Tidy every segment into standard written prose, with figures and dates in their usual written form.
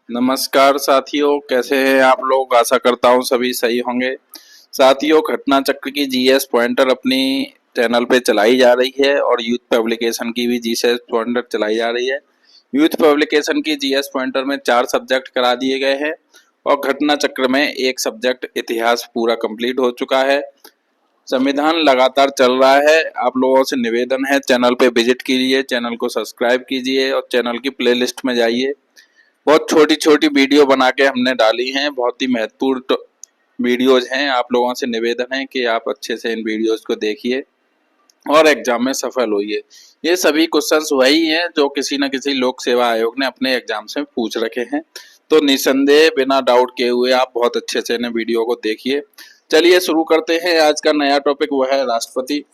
नमस्कार साथियों, कैसे हैं आप लोग। आशा करता हूँ सभी सही होंगे। साथियों, घटना चक्र की जीएस पॉइंटर अपनी चैनल पे चलाई जा रही है और यूथ पब्लिकेशन की भी जीएस पॉइंटर चलाई जा रही है। यूथ पब्लिकेशन की जीएस पॉइंटर में 4 सब्जेक्ट करा दिए गए हैं और घटना चक्र में एक सब्जेक्ट इतिहास पूरा कंप्लीट हो चुका है। संविधान लगातार चल रहा है। आप लोगों से निवेदन है, चैनल पे विजिट कीजिए, चैनल को सब्सक्राइब कीजिए और चैनल की प्लेलिस्ट में जाइए। बहुत छोटी छोटी वीडियो बना के हमने डाली हैं, बहुत ही महत्वपूर्ण वीडियोज हैं। आप लोगों से निवेदन है कि आप अच्छे से इन वीडियोज को देखिए और एग्जाम में सफल होइए। ये सभी क्वेश्चंस वही हैं जो किसी न किसी लोक सेवा आयोग ने अपने एग्जाम से पूछ रखे हैं, तो निसंदेह बिना डाउट किए हुए आप बहुत अच्छे से इन वीडियो को देखिए। चलिए शुरू करते हैं। आज का नया टॉपिक वो है राष्ट्रपति।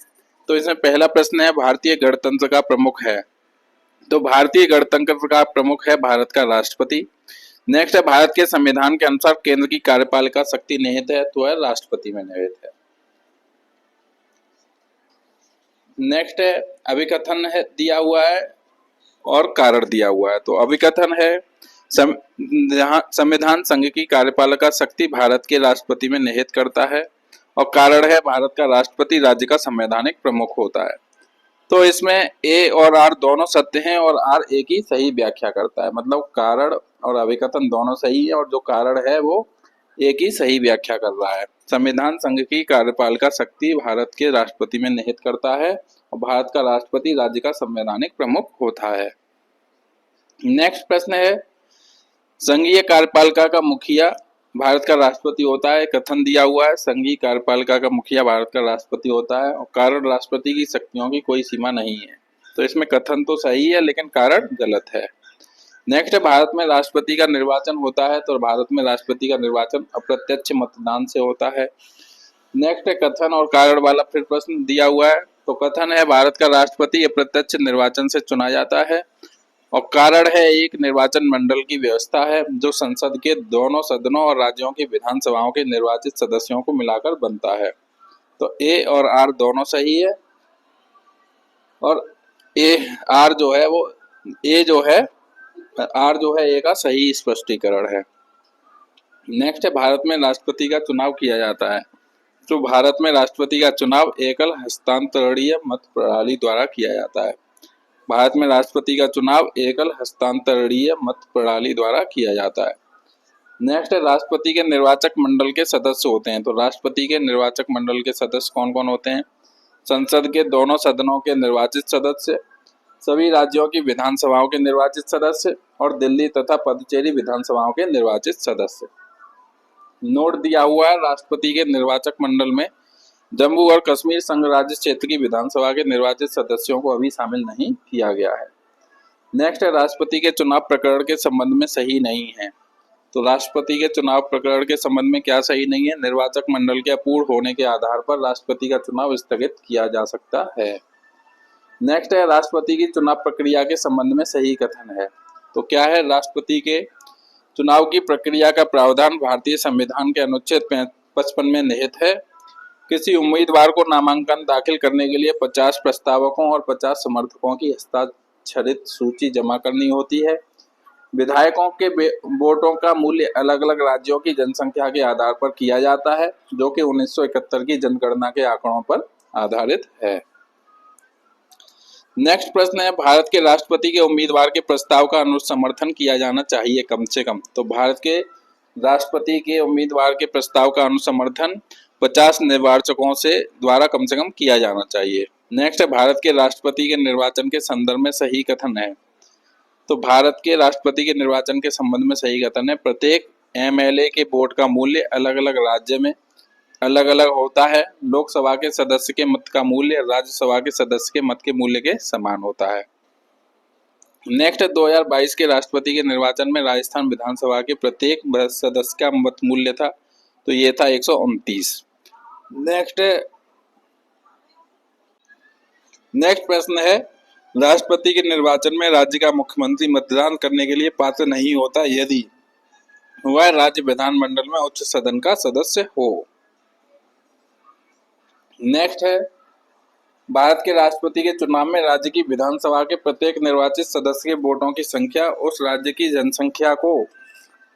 तो इसमें पहला प्रश्न है, भारतीय गणतंत्र का प्रमुख है। तो भारतीय गणतंत्र का प्रमुख है भारत का राष्ट्रपति। नेक्स्ट है, भारत के संविधान के अनुसार केंद्र की कार्यपालिका शक्ति निहित है, तो है राष्ट्रपति में निहित है। नेक्स्ट है, अभिकथन है दिया हुआ है और कारण दिया हुआ है। तो अभिकथन है, संविधान संघ की कार्यपालिका शक्ति भारत के राष्ट्रपति में निहित करता है। और कारण है, भारत का राष्ट्रपति राज्य का संवैधानिक प्रमुख होता है। तो इसमें ए और आर दोनों सत्य हैं और आर ए की सही व्याख्या करता है। मतलब कारण और अभिकथन दोनों सही है और जो कारण है वो ए की सही व्याख्या कर रहा है। संविधान संघ की कार्यपालिका शक्ति भारत के राष्ट्रपति में निहित करता है और भारत का राष्ट्रपति राज्य का संवैधानिक प्रमुख होता है। नेक्स्ट प्रश्न है, संघीय कार्यपालिका का मुखिया भारत का राष्ट्रपति होता है। कथन दिया हुआ है, संघीय कार्यपालिका का मुखिया भारत का राष्ट्रपति होता है और कारण राष्ट्रपति की शक्तियों की कोई सीमा नहीं है। तो इसमें कथन तो सही है लेकिन कारण गलत है। नेक्स्ट है, भारत में राष्ट्रपति का निर्वाचन होता है। तो भारत में राष्ट्रपति का निर्वाचन अप्रत्यक्ष मतदान से होता है। नेक्स्ट है, कथन और कारण वाला फिर प्रश्न दिया हुआ है। तो कथन है, भारत का राष्ट्रपति अप्रत्यक्ष निर्वाचन से चुना जाता है और कारण है, एक निर्वाचन मंडल की व्यवस्था है जो संसद के दोनों सदनों और राज्यों की विधानसभाओं के निर्वाचित सदस्यों को मिलाकर बनता है। तो ए और आर दोनों सही है और ए आर जो है वो ए जो है आर जो है ए का सही स्पष्टीकरण है। नेक्स्ट है, भारत में राष्ट्रपति का चुनाव किया जाता है। तो भारत में राष्ट्रपति का चुनाव एकल हस्तांतरणीय मत प्रणाली द्वारा किया जाता है। भारत में राष्ट्रपति का चुनाव एकल हस्तांतरणीय मत प्रणाली द्वारा किया जाता है। नेक्स्ट है, राष्ट्रपति के निर्वाचक मंडल के सदस्य होते हैं। तो राष्ट्रपति के निर्वाचक मंडल के सदस्य कौन कौन होते हैं? संसद के दोनों सदनों के निर्वाचित सदस्य, सभी राज्यों की विधानसभाओं के निर्वाचित सदस्य और दिल्ली तथा पुदुचेरी विधानसभाओं के निर्वाचित सदस्य। नोट दिया हुआ है, राष्ट्रपति के निर्वाचक मंडल में जम्मू और कश्मीर संघ राज्य क्षेत्र की विधानसभा के निर्वाचित सदस्यों को अभी शामिल नहीं किया गया है। नेक्स्ट है, राष्ट्रपति के चुनाव प्रकरण के संबंध में सही नहीं है। तो राष्ट्रपति के चुनाव प्रकरण के संबंध में क्या सही नहीं है? निर्वाचक मंडल के अपूर्ण होने के आधार पर राष्ट्रपति का चुनाव स्थगित किया जा सकता है। नेक्स्ट है, राष्ट्रपति की चुनाव प्रक्रिया के संबंध में सही कथन है। तो क्या है? राष्ट्रपति के चुनाव की प्रक्रिया का प्रावधान भारतीय संविधान के अनुच्छेद 55 में निहित है। किसी उम्मीदवार को नामांकन दाखिल करने के लिए 50 प्रस्तावकों और 50 समर्थकों की हस्ताक्षरित सूची जमा करनी होती है। विधायकों के वोटों का मूल्य अलग अलग राज्यों की जनसंख्या के आधार पर किया जाता है, जो कि 1971 की जनगणना के आंकड़ों पर आधारित है। नेक्स्ट प्रश्न है, भारत के राष्ट्रपति के उम्मीदवार के प्रस्ताव का अनुसमर्थन किया जाना चाहिए कम से कम। तो भारत के राष्ट्रपति के उम्मीदवार के प्रस्ताव का अनुसमर्थन 50 निर्वाचकों से द्वारा कम से कम किया जाना चाहिए। नेक्स्ट है, भारत के राष्ट्रपति के निर्वाचन के संदर्भ में सही कथन है। तो भारत के राष्ट्रपति के निर्वाचन के संबंध में सही कथन है, प्रत्येक एमएलए के वोट का मूल्य अलग अलग राज्य में अलग अलग होता है। लोकसभा के सदस्य के मत का मूल्य राज्यसभा के सदस्य के मत के मूल्य के समान होता है। नेक्स्ट है, 2022 के राष्ट्रपति के निर्वाचन में राजस्थान विधानसभा के प्रत्येक सदस्य का मत मूल्य था, तो ये था 129। नेक्स्ट प्रश्न है, राष्ट्रपति के निर्वाचन में राज्य का मुख्यमंत्री मतदान करने के लिए पात्र नहीं होता यदि वह राज्य विधानमंडल में उच्च सदन का सदस्य हो। नेक्स्ट है, भारत के राष्ट्रपति के चुनाव में राज्य की विधानसभा के प्रत्येक निर्वाचित सदस्य के वोटों की संख्या उस राज्य की जनसंख्या को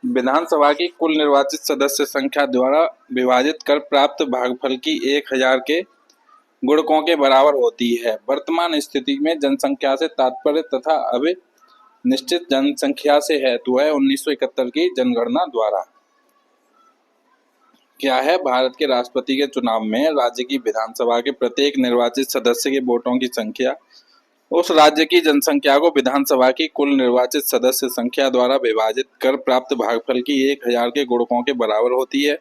विधानसभा की कुल निर्वाचित सदस्य संख्या द्वारा विभाजित कर प्राप्त भागफल की 1000 के गुणकों के बराबर होती है। वर्तमान स्थिति में जनसंख्या से तात्पर्य तथा अभिनिश्चित जनसंख्या से है तो है 1971 की जनगणना द्वारा। क्या है? भारत के राष्ट्रपति के चुनाव में राज्य की विधानसभा के प्रत्येक निर्वाचित सदस्य के वोटों की संख्या उस राज्य की जनसंख्या को विधानसभा की कुल निर्वाचित सदस्य संख्या द्वारा विभाजित कर प्राप्त भागफल की 1000 के गुणकों के बराबर होती है।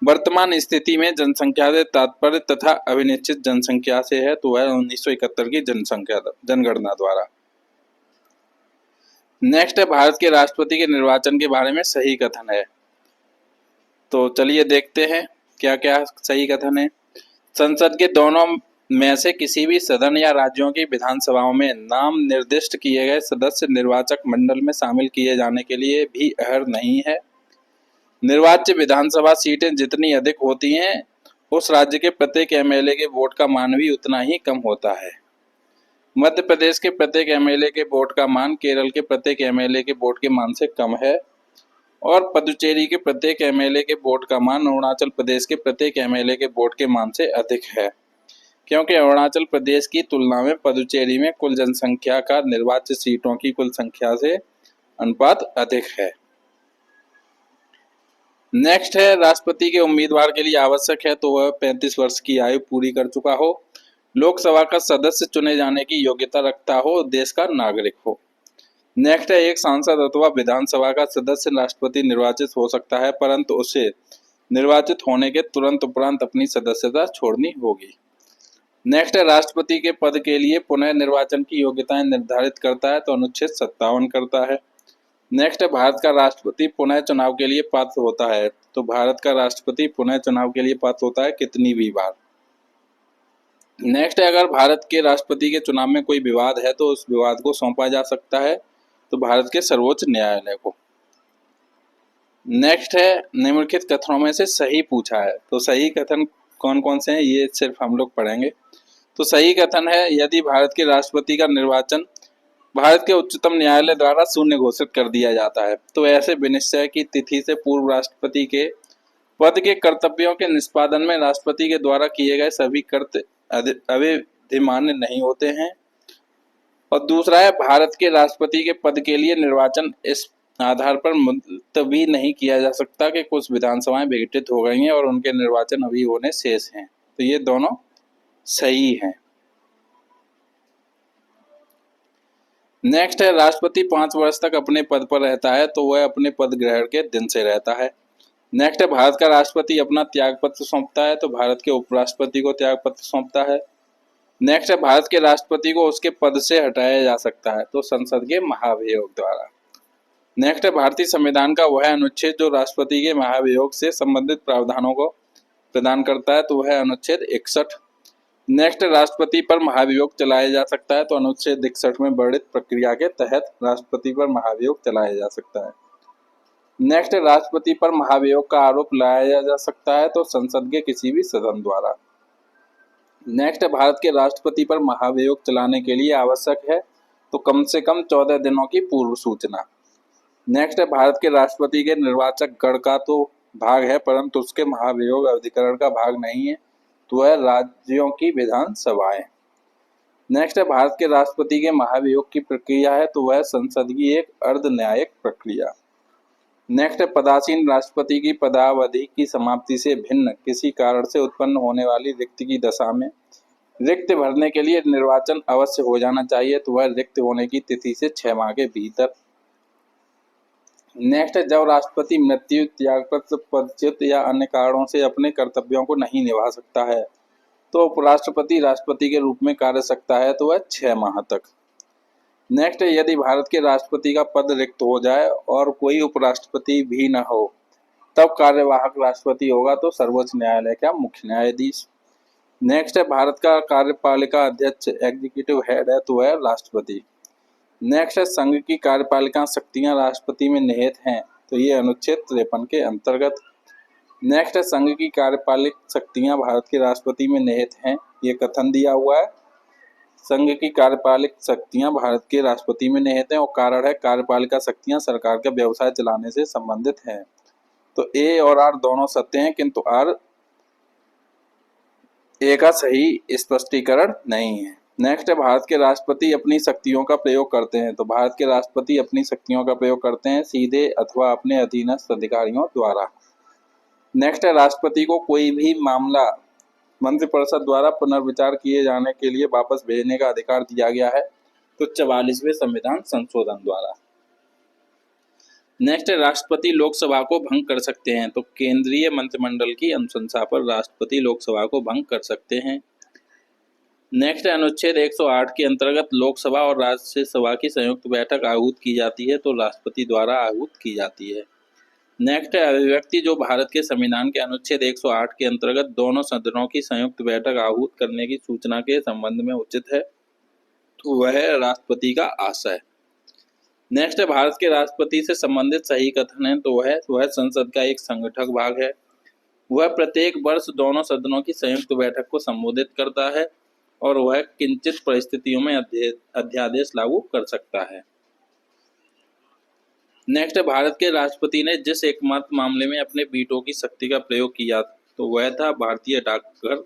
वर्तमान स्थिति में जनसंख्या से तात्पर्य तथा अभिनिश्चित जनसंख्या से है तो है 1971 की जनगणना द्वारा। नेक्स्ट है भारत के राष्ट्रपति के निर्वाचन के बारे में सही कथन है। तो चलिए देखते हैं क्या क्या सही कथन है। संसद के दोनों में से किसी भी सदन या राज्यों की विधानसभाओं में नाम निर्दिष्ट किए गए सदस्य निर्वाचक मंडल में शामिल किए जाने के लिए भी अर्ह नहीं है। निर्वाच्य विधानसभा सीटें जितनी अधिक होती हैं उस राज्य के प्रत्येक एमएलए के वोट का मान भी उतना ही कम होता है। मध्य प्रदेश के प्रत्येक एमएलए के वोट का मान केरल के प्रत्येक एमएलए के वोट के मान से कम है और पुदुचेरी के प्रत्येक एमएलए के वोट का मान अरुणाचल प्रदेश के प्रत्येक एमएलए के वोट के मान से अधिक है, क्योंकि अरुणाचल प्रदेश की तुलना में पुदुचेरी में कुल जनसंख्या का निर्वाचित सीटों की कुल संख्या से अनुपात अधिक है। नेक्स्ट है राष्ट्रपति के उम्मीदवार के लिए आवश्यक है तो वह 35 वर्ष की आयु पूरी कर चुका हो, लोकसभा का सदस्य चुने जाने की योग्यता रखता हो, देश का नागरिक हो। नेक्स्ट है एक सांसद अथवा विधानसभा का सदस्य राष्ट्रपति निर्वाचित हो सकता है परंतु उसे निर्वाचित होने के तुरंत उपरांत अपनी सदस्यता छोड़नी होगी। नेक्स्ट है राष्ट्रपति के पद के लिए पुनः निर्वाचन की योग्यताएं निर्धारित करता है तो अनुच्छेद 57 करता है। नेक्स्ट है भारत का राष्ट्रपति पुनः चुनाव के लिए पात्र होता है तो भारत का राष्ट्रपति पुनः चुनाव के लिए पात्र होता है कितनी भी बार। नेक्स्ट है अगर भारत के राष्ट्रपति के चुनाव में कोई विवाद है तो उस विवाद को सौंपा जा सकता है तो भारत के सर्वोच्च न्यायालय को। नेक्स्ट है निम्नलिखित कथनों में से सही पूछा है तो सही कथन कौन कौन से हैं ये सिर्फ हम लोग पढ़ेंगे। तो सही कथन है यदि भारत के राष्ट्रपति का निर्वाचन भारत के उच्चतम न्यायालय द्वारा शून्य घोषित कर दिया जाता है तो ऐसे विनिश्चय की तिथि से पूर्व राष्ट्रपति के पद के कर्तव्यों के निष्पादन में राष्ट्रपति के द्वारा किए गए सभी कृत्य अविधिमान्य नहीं होते हैं। और दूसरा है भारत के राष्ट्रपति के पद के लिए निर्वाचन इस आधार पर मुलतवी नहीं किया जा सकता कि कुछ विधानसभाएं विघटित हो गई हैं और उनके निर्वाचन अभी होने शेष हैं। तो ये दोनों सही हैं। नेक्स्ट है राष्ट्रपति 5 वर्ष तक अपने पद पर रहता है तो वह अपने पद ग्रहण के दिन से रहता है। नेक्स्ट है भारत का राष्ट्रपति अपना त्यागपत्र सौंपता है तो भारत के उपराष्ट्रपति को त्यागपत्र सौंपता है। नेक्स्ट है भारत के राष्ट्रपति को उसके पद से हटाया जा सकता है तो संसद के महाभियोग द्वारा। नेक्स्ट है भारतीय संविधान का वह अनुच्छेद जो राष्ट्रपति के महाभियोग से संबंधित प्रावधानों को प्रदान करता है तो वह अनुच्छेद 61। नेक्स्ट राष्ट्रपति पर महाभियोग चलाया जा सकता है तो अनुच्छेद 61 में वर्णित प्रक्रिया के तहत राष्ट्रपति पर महाभियोग चलाया जा सकता है। नेक्स्ट राष्ट्रपति पर महाभियोग का आरोप लगाया जा सकता है तो संसद के किसी भी सदन द्वारा। नेक्स्ट भारत के राष्ट्रपति पर महाभियोग चलाने के लिए आवश्यक है तो कम से कम 14 दिनों की पूर्व सूचना। नेक्स्ट है भारत के राष्ट्रपति के निर्वाचक गण का तो भाग है परंतु उसके महाभियोग अधिकरण का भाग नहीं है तो वह राज्यों की विधानसभाएं। नेक्स्ट है भारत के राष्ट्रपति के महाभियोग की प्रक्रिया है तो वह संसद की एक अर्ध न्यायिक प्रक्रिया। नेक्स्ट है पदासीन राष्ट्रपति की पदावधि की समाप्ति से भिन्न किसी कारण से उत्पन्न होने वाली रिक्त की दशा में रिक्त भरने के लिए निर्वाचन अवश्य हो जाना चाहिए तो वह रिक्त होने की तिथि से 6 माह के भीतर। नेक्स्ट है जब राष्ट्रपति मृत्यु, त्यागपत्र, पदच्युत या अन्य कारणों से अपने कर्तव्यों को नहीं निभा सकता है तो उपराष्ट्रपति राष्ट्रपति के रूप में कार्य सकता है तो वह 6 माह तक। नेक्स्ट है यदि भारत के राष्ट्रपति का पद रिक्त हो जाए और कोई उपराष्ट्रपति भी न हो तब कार्यवाहक राष्ट्रपति होगा तो सर्वोच्च न्यायालय का मुख्य न्यायाधीश। नेक्स्ट है भारत का कार्यपालिका अध्यक्ष एग्जीक्यूटिव हेड है तो वह राष्ट्रपति। नेक्स्ट है संघ की कार्यपालिका शक्तियां राष्ट्रपति में निहित हैं तो ये अनुच्छेद 53 के अंतर्गत। नेक्स्ट है संघ की कार्यपालिक शक्तियां भारत के राष्ट्रपति में निहित हैं, ये कथन दिया हुआ है। संघ की कार्यपालिक शक्तियां भारत के राष्ट्रपति में निहित हैं और कारण है कार्यपालिका शक्तियां सरकार का व्यवसाय चलाने से संबंधित हैं। तो ए और आर दोनों सत्य हैं, किंतु आर ए का सही स्पष्टीकरण नहीं है। नेक्स्ट है भारत के राष्ट्रपति अपनी शक्तियों का प्रयोग करते हैं। तो भारत के राष्ट्रपति अपनी शक्तियों का प्रयोग करते हैं सीधे अथवा अपने अधीनस्थ अधिकारियों द्वारा। नेक्स्ट है राष्ट्रपति को कोई भी मामला मंत्रिपरिषद द्वारा पुनर्विचार किए जाने के लिए वापस भेजने का अधिकार दिया गया है, तो 44वें संविधान संशोधन द्वारा। नेक्स्ट है राष्ट्रपति लोकसभा को भंग कर सकते हैं। तो केंद्रीय मंत्रिमंडल की अनुशंसा पर राष्ट्रपति लोकसभा को भंग कर सकते हैं। नेक्स्ट है अनुच्छेद 108 के अंतर्गत लोकसभा और राज्यसभा की संयुक्त बैठक आहूत की जाती है, तो राष्ट्रपति द्वारा आहूत की जाती है। नेक्स्ट है अभिव्यक्ति जो भारत के संविधान के अनुच्छेद 108 के अंतर्गत दोनों सदनों की संयुक्त बैठक आहूत करने की सूचना के संबंध में उचित है, तो वह है राष्ट्रपति का आशय। नेक्स्ट है भारत के राष्ट्रपति से संबंधित सही कथन है, तो वह संसद का एक संगठक भाग है। वह प्रत्येक वर्ष दोनों सदनों की संयुक्त बैठक को संबोधित करता है और वह किंचित परिस्थितियों में अध्यादेश लागू कर सकता है। नेक्स्ट है भारत के राष्ट्रपति ने जिस एकमात्र मामले में अपने वीटो की शक्ति का प्रयोग किया, तो वह था भारतीय डाकघर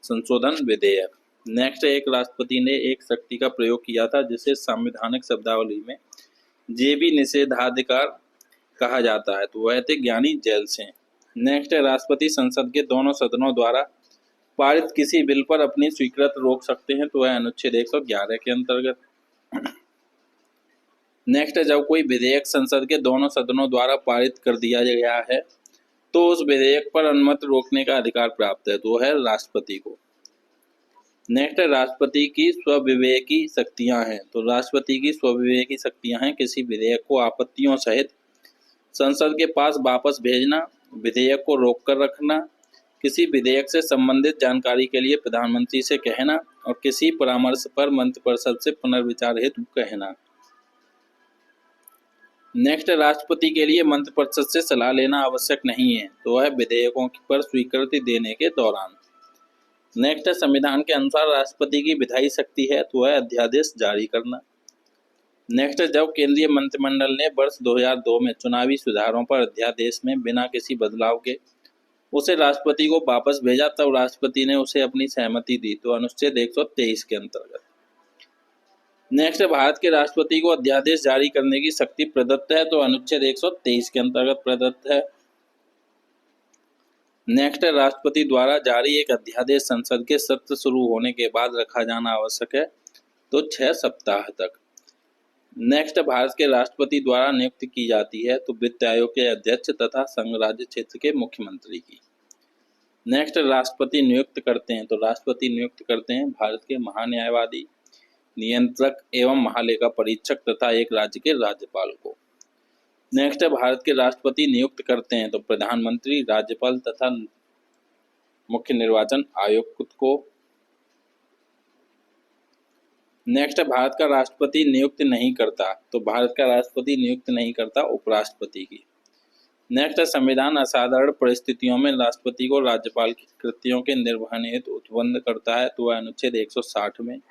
संशोधन विधेयक। नेक्स्ट एक राष्ट्रपति ने एक शक्ति का प्रयोग किया था जिसे संवैधानिक शब्दावली में जेबी निषेधाधिकार कहा जाता है, तो वह थे ज्ञानी जेल सिंह। नेक्स्ट है राष्ट्रपति संसद के दोनों सदनों द्वारा पारित किसी बिल पर अपनी स्वीकृति रोक सकते हैं, तो वह अनुच्छेद 111 के अंतर्गत। नेक्स्ट है जब कोई विधेयक संसद के दोनों सदनों द्वारा पारित कर दिया गया है, तो उस विधेयक पर अनुमति रोकने का अधिकार प्राप्त है, तो है राष्ट्रपति को। नेक्स्ट है राष्ट्रपति की स्वविवेकी शक्तियां हैं। तो राष्ट्रपति की स्वविवेकी शक्तियां हैं किसी विधेयक को आपत्तियों सहित संसद के पास वापस भेजना, विधेयक को रोक कर रखना, किसी विधेयक से संबंधित जानकारी के लिए प्रधानमंत्री से कहना और किसी परामर्श पर मंत्रिपरिषद से पुनर्विचार हेतु कहना। नेक्स्ट राष्ट्रपति के लिए मंत्रिपरिषद से सलाह लेना आवश्यक नहीं है, तो वह विधेयकों पर स्वीकृति देने के दौरान। नेक्स्ट संविधान के अनुसार राष्ट्रपति की विधायी शक्ति है, तो वह अध्यादेश जारी करना। नेक्स्ट जब केंद्रीय मंत्रिमंडल ने वर्ष 2002 में चुनावी सुधारों पर अध्यादेश में बिना किसी बदलाव के उसे राष्ट्रपति को वापस भेजा, तब राष्ट्रपति ने उसे अपनी सहमति दी, तो अनुच्छेद 123 के अंतर्गत। नेक्स्ट भारत के राष्ट्रपति को अध्यादेश जारी करने की शक्ति प्रदत्त है, तो अनुच्छेद 123 के अंतर्गत प्रदत्त है। नेक्स्ट राष्ट्रपति द्वारा जारी एक अध्यादेश संसद के सत्र शुरू होने के बाद रखा जाना आवश्यक है, तो 6 सप्ताह तक। नेक्स्ट भारत के राष्ट्रपति द्वारा नियुक्ति की जाती है, तो वित्त आयोग के अध्यक्ष तथा संघ राज्य क्षेत्र के मुख्यमंत्री की। नेक्स्ट राष्ट्रपति नियुक्त करते हैं, तो राष्ट्रपति नियुक्त करते हैं भारत के महान्यायवादी, नियंत्रक एवं महालेखा परीक्षक तथा एक राज्य के राज्यपाल को। नेक्स्ट भारत के राष्ट्रपति नियुक्त करते हैं, तो प्रधानमंत्री, राज्यपाल तथा मुख्य निर्वाचन आयुक्त को। नेक्स्ट भारत का राष्ट्रपति नियुक्त नहीं करता, तो भारत का राष्ट्रपति नियुक्त नहीं करता उपराष्ट्रपति की। नेक्स्ट संविधान असाधारण परिस्थितियों में राष्ट्रपति को राज्यपाल की कृत्यों के निर्वहन हेतु उत्बंध करता है, तो वह अनुच्छेद 160 में।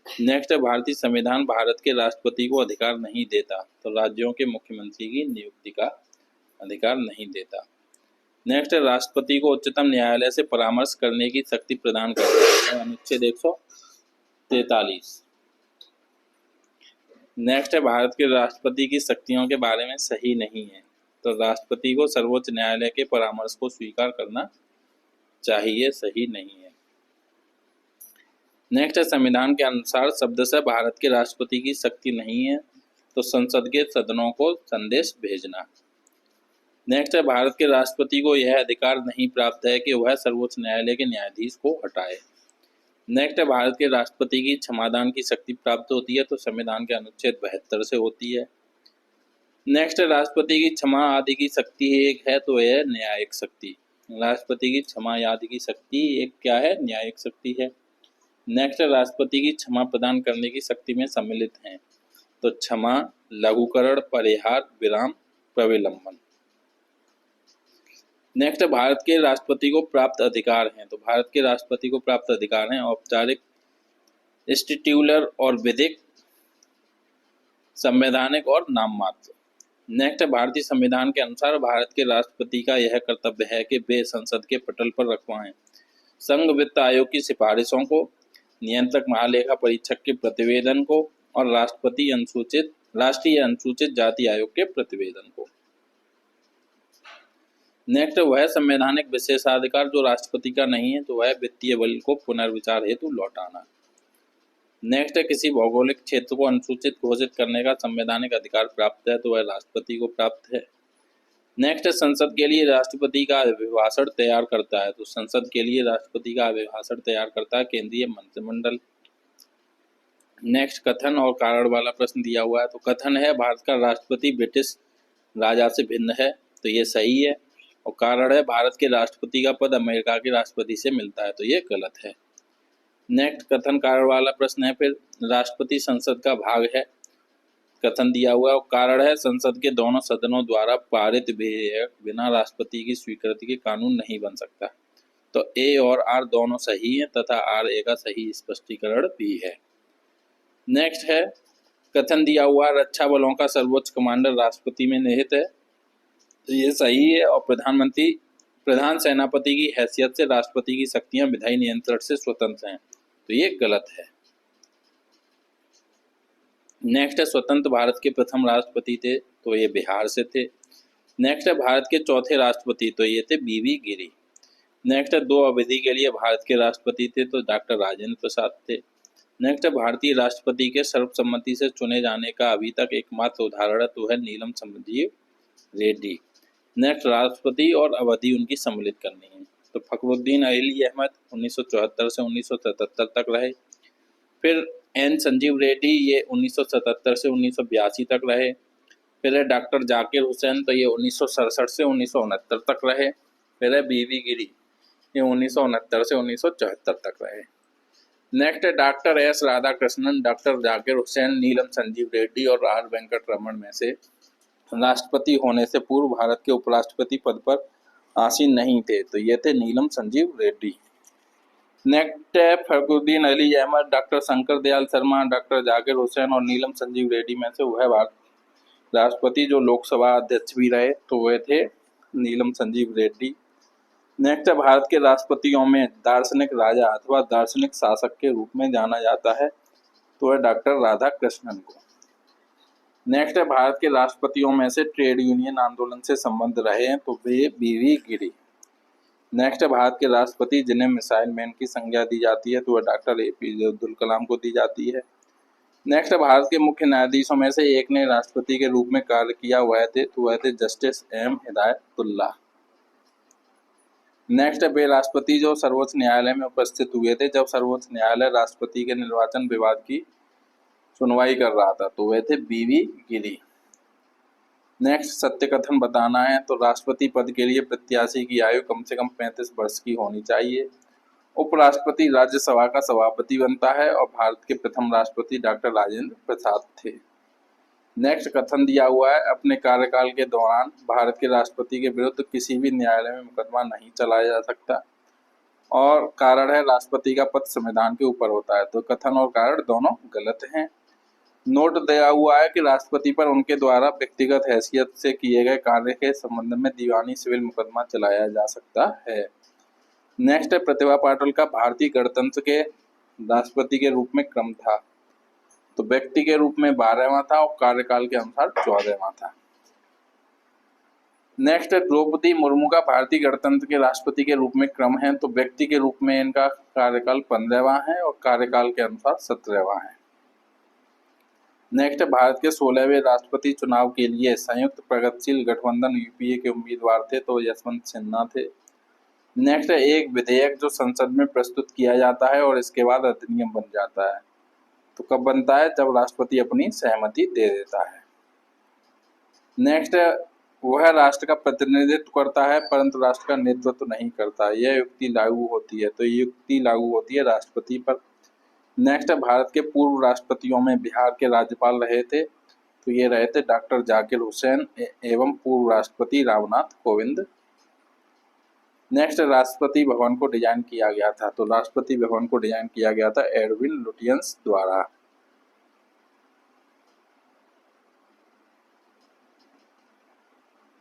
नेक्स्ट भारतीय संविधान भारत के राष्ट्रपति को अधिकार नहीं देता, तो राज्यों के मुख्यमंत्री की नियुक्ति का अधिकार नहीं देता। नेक्स्ट राष्ट्रपति को उच्चतम न्यायालय से परामर्श करने की शक्ति प्रदान करता है, अनुच्छेद 143। नेक्स्ट भारत के राष्ट्रपति की शक्तियों के बारे में सही नहीं है, तो राष्ट्रपति को सर्वोच्च न्यायालय के परामर्श को स्वीकार करना चाहिए, सही नहीं है। नेक्स्ट संविधान के अनुसार शब्दशः भारत के राष्ट्रपति की शक्ति नहीं है, तो संसद के सदनों को संदेश भेजना। नेक्स्ट भारत के राष्ट्रपति को यह अधिकार नहीं प्राप्त है कि वह सर्वोच्च न्यायालय के न्यायाधीश को हटाए। नेक्स्ट भारत के राष्ट्रपति की क्षमादान की शक्ति प्राप्त होती है, तो संविधान के अनुच्छेद 72 से होती है। नेक्स्ट राष्ट्रपति की क्षमा आदि की शक्ति एक है, तो यह न्यायिक शक्ति। राष्ट्रपति की क्षमा आदि की शक्ति एक क्या है? न्यायिक शक्ति है। नेक्स्ट राष्ट्रपति की क्षमा प्रदान करने की शक्ति में सम्मिलित हैं, तो क्षमा, लघुकरण, परिहार, विराम, प्रविलंबन। नेक्स्ट भारत के राष्ट्रपति को प्राप्त अधिकार हैं, तो भारत के राष्ट्रपति को प्राप्त अधिकार हैं औपचारिक इंस्टीट्यूलर और विधिक, संवैधानिक और नाम मात्र। नेक्स्ट, भारतीय संविधान के अनुसार भारत के राष्ट्रपति का यह कर्तव्य है कि वे संसद के पटल पर रखवाएं संघ वित्त आयोग की सिफारिशों को, नियंत्रक महालेखा परीक्षक के प्रतिवेदन को और राष्ट्रीय अनुसूचित जाति आयोग के प्रतिवेदन को। नेक्स्ट, वह संवैधानिक विशेषाधिकार जो राष्ट्रपति का नहीं है तो वह वित्तीय बल को पुनर्विचार हेतु लौटाना। नेक्स्ट, किसी भौगोलिक क्षेत्र को अनुसूचित घोषित करने का संवैधानिक अधिकार प्राप्त है तो वह राष्ट्रपति को प्राप्त है। नेक्स्ट, संसद के लिए राष्ट्रपति का अभिभाषण तैयार करता है तो संसद के लिए राष्ट्रपति का अभिभाषण तैयार करता है केंद्रीय मंत्रिमंडल। नेक्स्ट, कथन और कारण वाला प्रश्न दिया हुआ है तो कथन है भारत का राष्ट्रपति ब्रिटिश राजा से भिन्न है तो ये सही है, और कारण है भारत के राष्ट्रपति का पद अमेरिका के राष्ट्रपति से मिलता है तो ये गलत है। नेक्स्ट, कथन कारण वाला प्रश्न है फिर राष्ट्रपति संसद का भाग है, कथन दिया हुआ है और कारण है संसद के दोनों सदनों द्वारा पारित विधेयक बिना राष्ट्रपति की स्वीकृति के कानून नहीं बन सकता। तो ए और आर दोनों सही हैं तथा आर ए का सही स्पष्टीकरण भी है। नेक्स्ट है, कथन दिया हुआ रक्षा बलों का सर्वोच्च कमांडर राष्ट्रपति में निहित है तो ये सही है, और प्रधान सेनापति की हैसियत से राष्ट्रपति की शक्तियां विधायी नियंत्रण से स्वतंत्र हैं तो ये गलत है। नेक्स्ट है, स्वतंत्र भारत के प्रथम राष्ट्रपति थे तो ये बिहार से थे। नेक्स्ट है, भारत के चौथे राष्ट्रपति तो ये थे बीवी गिरी। नेक्स्ट है, 2 अवधि के लिए भारत के राष्ट्रपति थे तो डॉक्टर राजेंद्र प्रसाद थे। नेक्स्ट है, भारतीय राष्ट्रपति के सर्वसम्मति से चुने जाने का अभी तक एकमात्र उदाहरण है तो है नीलम संजीव रेड्डी। नेक्स्ट, राष्ट्रपति और अवधि उनकी सम्मिलित करनी है तो फखरुद्दीन अली अहमद 1974 से 1977 तक रहे। फिर एन संजीव रेड्डी ये 1977 से 1982 तक रहे। फिर है डॉक्टर जाकिर हुसैन तो ये 1967 से 1969 तक रहे। फिर है बीवी गिरी ये 1969 से 1974 तक रहे। नेक्स्ट है, doctor S Radhakrishnan, doctor Zakir Hussain, Neelam Sanjiva Reddy और आर वेंकट रमन में से राष्ट्रपति होने से पूर्व भारत के उपराष्ट्रपति पद पर आसीन नहीं थे तो ये थे नीलम संजीव रेड्डी। नेक्स्ट है, फखरुद्दीन अली अहमद, डॉक्टर शंकर दयाल शर्मा, डॉक्टर जाकिर हुसैन और नीलम संजीव रेड्डी में से वह भारत राष्ट्रपति जो लोकसभा अध्यक्ष भी रहे तो वह थे नीलम संजीव रेड्डी। नेक्स्ट है, भारत के राष्ट्रपतियों में दार्शनिक राजा अथवा दार्शनिक शासक के रूप में जाना जाता है तो वह डॉक्टर राधाकृष्णन को। नेक्स्ट है, भारत के राष्ट्रपतियों में से ट्रेड यूनियन आंदोलन से संबंध रहे हैं तो वे बीवी गिरी। नेक्स्ट है, भारत के राष्ट्रपति जिन्हें मिसाइल मैन की संज्ञा दी जाती है तो वह डॉक्टर APJ अब्दुल कलाम को दी जाती है। नेक्स्ट है, भारत के मुख्य न्यायाधीशों में से एक ने राष्ट्रपति के रूप में कार्य किया वह थे जस्टिस M हिदायतुल्लाह। नेक्स्ट है, वे राष्ट्रपति जो सर्वोच्च न्यायालय में उपस्थित हुए थे जब सर्वोच्च न्यायालय राष्ट्रपति के निर्वाचन विवाद की सुनवाई कर रहा था तो वे थे बीवी गिरी। नेक्स्ट, सत्य कथन बताना है तो राष्ट्रपति पद के लिए प्रत्याशी की आयु कम से कम 35 वर्ष की होनी चाहिए। उपराष्ट्रपति राज्यसभा का सभापति बनता है और भारत के प्रथम राष्ट्रपति डॉक्टर राजेंद्र प्रसाद थे। नेक्स्ट, कथन दिया हुआ है अपने कार्यकाल के दौरान भारत के राष्ट्रपति के विरुद्ध किसी भी न्यायालय में मुकदमा नहीं चलाया जा सकता, और कारण है राष्ट्रपति का पद संविधान के ऊपर होता है तो कथन और कारण दोनों गलत हैं। नोट दिया हुआ है कि राष्ट्रपति पर उनके द्वारा व्यक्तिगत हैसियत से किए गए कार्य के संबंध में दीवानी सिविल मुकदमा चलाया जा सकता है। नेक्स्ट है, प्रतिभा पाटिल का भारतीय गणतंत्र के राष्ट्रपति के रूप में क्रम था तो व्यक्ति के रूप में 12वां था और कार्यकाल के अनुसार 14वां था। नेक्स्ट है, द्रौपदी मुर्मू का भारतीय गणतंत्र के राष्ट्रपति के रूप में क्रम है तो व्यक्ति के रूप में इनका कार्यकाल 15वां है और कार्यकाल के अनुसार 17वां है। नेक्स्ट, भारत के 16वें राष्ट्रपति चुनाव के लिए संयुक्त प्रगतिशील गठबंधन UPA के उम्मीदवार थे तो यशवंत सिन्हा थे। नेक्स्ट, एक विधेयक जो संसद में प्रस्तुत किया जाता है और इसके बाद अधिनियम बन जाता है तो कब बनता है, जब राष्ट्रपति अपनी सहमति दे देता है। नेक्स्ट, वह राष्ट्र का प्रतिनिधित्व करता है परंतु राष्ट्र का नेतृत्व नहीं करता, यह युक्ति लागू होती है तो ये युक्ति लागू होती है राष्ट्रपति पर। नेक्स्ट, भारत के पूर्व राष्ट्रपतियों में बिहार के राज्यपाल रहे थे तो ये रहे थे डॉक्टर जाकिर हुसैन एवं पूर्व राष्ट्रपति रामनाथ कोविंद। नेक्स्ट, राष्ट्रपति भवन को डिजाइन किया गया था, तो राष्ट्रपति भवन को डिजाइन किया गया था एडविन लुटियंस द्वारा।